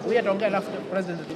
We don't get after the president.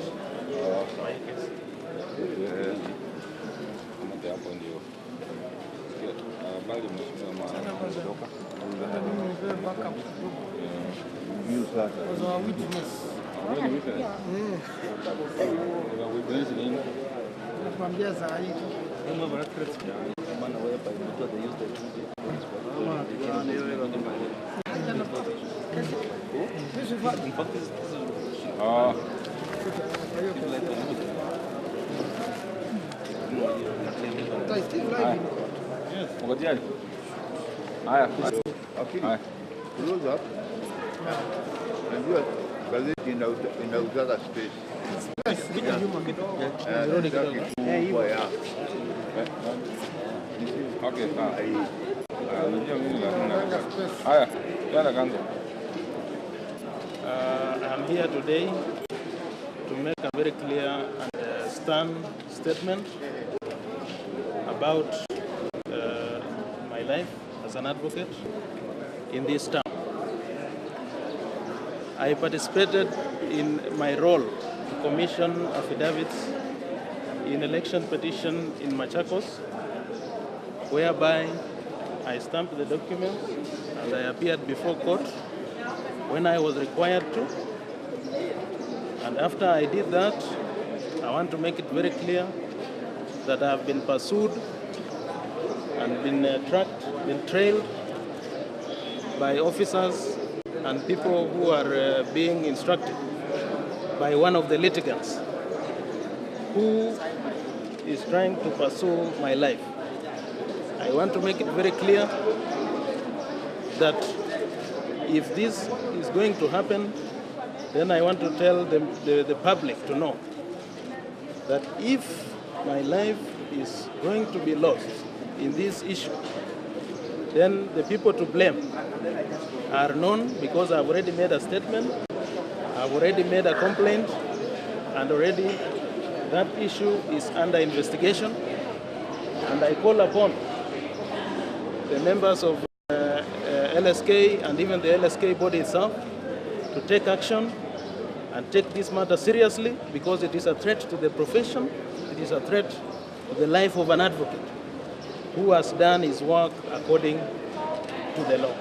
Close up and do it in the space. I'm here today to make a very clear and stern statement about my life as an advocate in this town. I participated in my role to commission affidavits in election petition in Machakos, whereby I stamped the documents and I appeared before court when I was required to. And after I did that, I want to make it very clear that I have been pursued and been tracked, been trailed by officers and people who are being instructed by one of the litigants who is trying to pursue my life. I want to make it very clear that if this is going to happen, then I want to tell the public to know that if my life is going to be lost in this issue, then the people to blame are known, because I've already made a statement, I've already made a complaint, and already that issue is under investigation. And I call upon the members of LSK and even the LSK body itself to take action and take this matter seriously, because it is a threat to the profession, it is a threat to the life of an advocate who has done his work according to the law.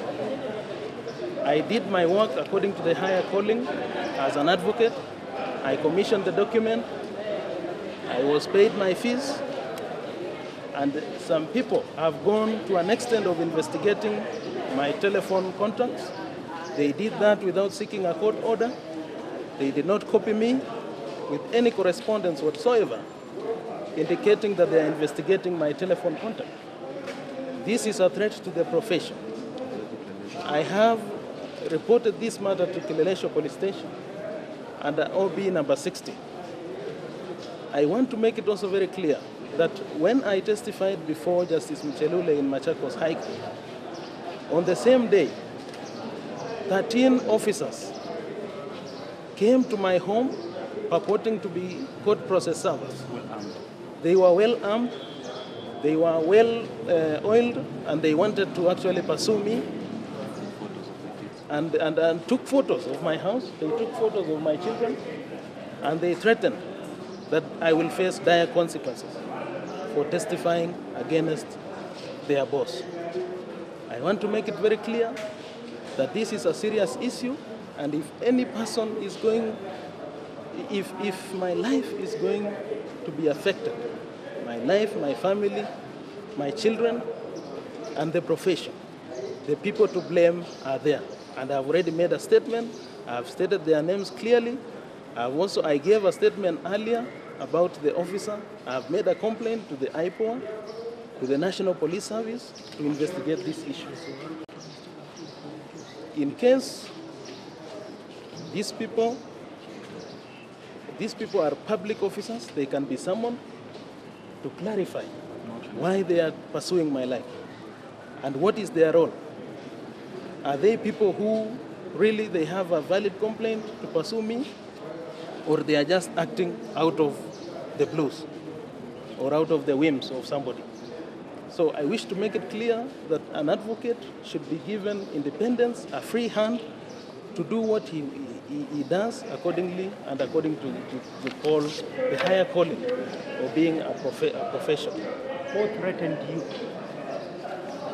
I did my work according to the higher calling as an advocate. I commissioned the document, I was paid my fees, and some people have gone to an extent of investigating my telephone contacts. They did that without seeking a court order. They did not copy me with any correspondence whatsoever indicating that they are investigating my telephone contact. This is a threat to the profession. I have reported this matter to Kileleshwa Police Station under OB number 60. I want to make it also very clear that when I testified before Justice Mchelule in Machakos High Court, on the same day, 13 officers came to my home purporting to be court process servers. They were well armed, they were well oiled, and they wanted to actually pursue me and took photos of my house, they took photos of my children, and they threatened that I will face dire consequences for testifying against their boss. I want to make it very clear that this is a serious issue, and if any person is going, if my life is going to be affected, my life, my family, my children, and the profession, the people to blame are there. And I've already made a statement. I've stated their names clearly. I gave a statement earlier about the officer. I've made a complaint to the IPOA, to the National Police Service, to investigate this issue. In case these people are public officers, they can be summoned to clarify why they are pursuing my life and what is their role. Are they people who really they have a valid complaint to pursue me, or they are just acting out of the blues or out of the whims of somebody? So I wish to make it clear that an advocate should be given independence, a free hand to do what he he does accordingly and according to the higher calling of being a profession. Who threatened you?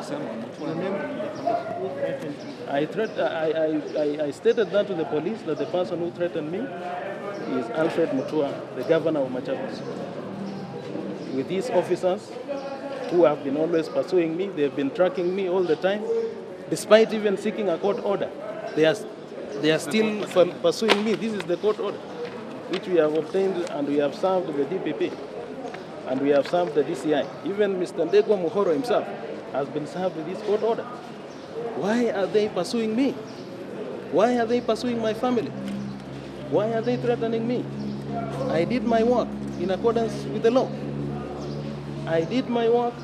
Your name, who threatened you? I stated that to the police, that the person who threatened me is Alfred Mutua, the governor of Machakos. With his officers who have been always pursuing me, they've been tracking me all the time, despite even seeking a court order. They are still pursuing me. This is the court order, which we have obtained, and we have served the DPP, and we have served the DCI. Even Mr. Ndegwa Muhoro himself has been served with this court order. Why are they pursuing me? Why are they pursuing my family? Why are they threatening me? I did my work in accordance with the law. I did my work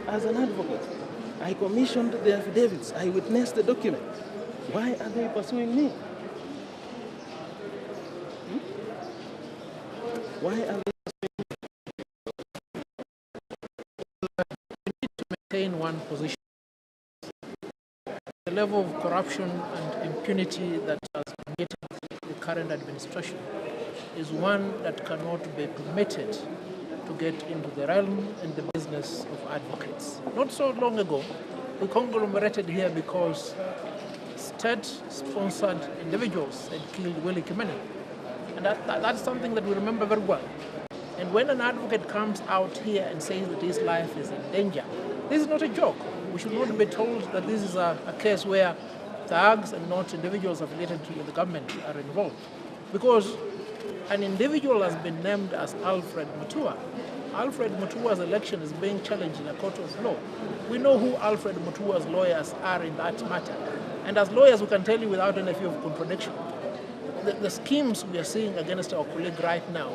as an advocate. I commissioned the affidavits. I witnessed the document. Why are they pursuing me? Why are they pursuing me? We need to maintain one position. The level of corruption and impunity that has permeated the current administration is one that cannot be permitted to get into the realm and the business of advocates. Not so long ago, we conglomerated here because state-sponsored individuals had killed Willie Kimani. And that's something that we remember very well. And when an advocate comes out here and says that his life is in danger, this is not a joke. We should not be told that this is a case where thugs and not individuals affiliated to the government are involved. Because an individual has been named as Alfred Mutua. Alfred Mutua's election is being challenged in a court of law. We know who Alfred Mutua's lawyers are in that matter. And as lawyers, we can tell you without any fear of contradiction, the schemes we are seeing against our colleague right now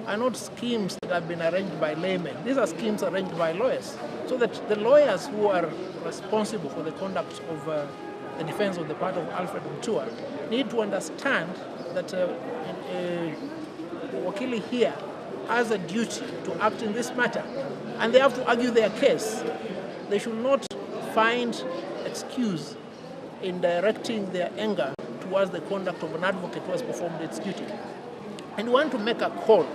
are not schemes that have been arranged by laymen. These are schemes arranged by lawyers. So that the lawyers who are responsible for the conduct of the defense on the part of Alfred Mutua need to understand that Wakili here has a duty to act in this matter, and they have to argue their case. They should not find excuse in directing their anger towards the conduct of an advocate who has performed its duty. And we want to make a call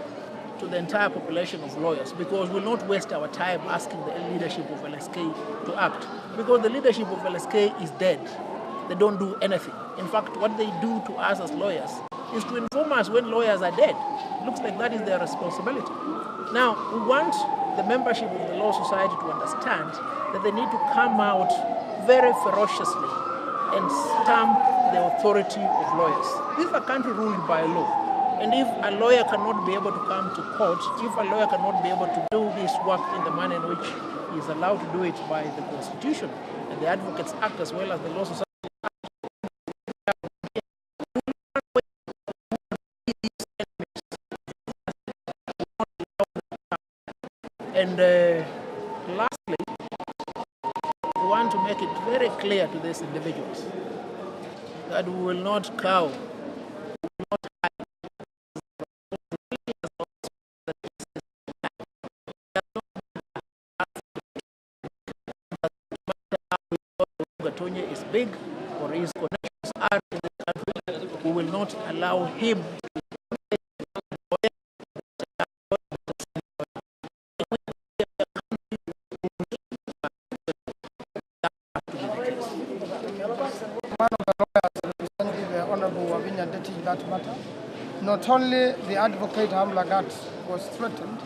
to the entire population of lawyers, because we'll not waste our time asking the leadership of LSK to act, because the leadership of LSK is dead. They don't do anything. In fact, what they do to us as lawyers is to inform us when lawyers are dead. It looks like that is their responsibility. Now, we want the membership of the Law Society to understand that they need to come out very ferociously and stamp the authority of lawyers. This is a country ruled by law. And if a lawyer cannot be able to come to court, if a lawyer cannot be able to do this work in the manner in which he is allowed to do it by the Constitution, and the Advocates Act as well as the Law Society And lastly, we want to make it very clear to these individuals that we will not cow, we will not hide. Gatonya is big, or his connections are in the country, we will not allow him One of the lawyers representing the Honorable Wavinya Ndeti in that matter. Not only the advocate Ham Lagat was threatened,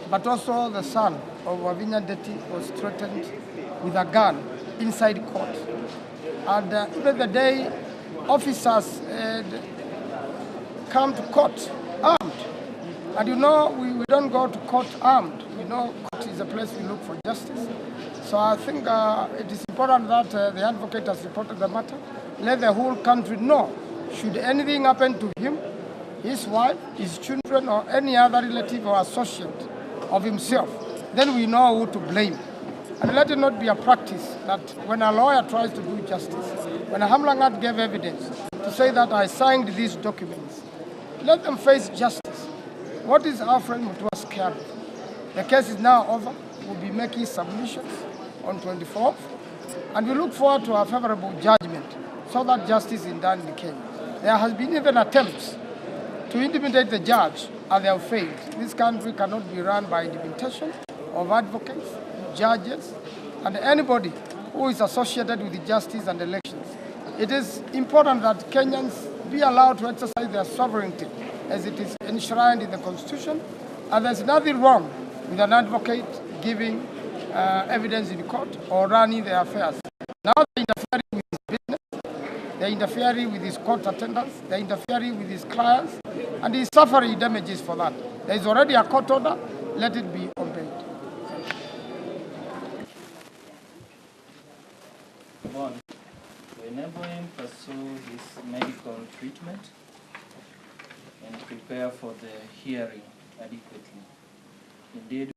but also the son of Wavinya Ndeti was threatened with a gun inside court. And even the day officers had come to court armed. And you know, we don't go to court armed. We know court is a place we look for justice. So I think it is important that the advocate has reported the matter. Let the whole country know, should anything happen to him, his wife, his children, or any other relative or associate of himself, then we know who to blame. And let it not be a practice that when a lawyer tries to do justice, when Ham Lagat gave evidence to say that I signed these documents, let them face justice. What is Alfred Mutua scared of? The case is now over. We'll be making submissions on 24th, and we look forward to a favorable judgment so that justice is done in Kenya. There has been even attempts to intimidate the judge, and they have failed. This country cannot be run by intimidation of advocates, judges, and anybody who is associated with the justice and elections. It is important that Kenyans be allowed to exercise their sovereignty as it is enshrined in the Constitution, and there's nothing wrong with an advocate giving evidence in court or running their affairs. Now they're interfering with his business, they're interfering with his court attendance, they're interfering with his clients, and he's suffering damages for that. There is already a court order, let it be obeyed. One, to enable him pursue his medical treatment and prepare for the hearing adequately. Indeed,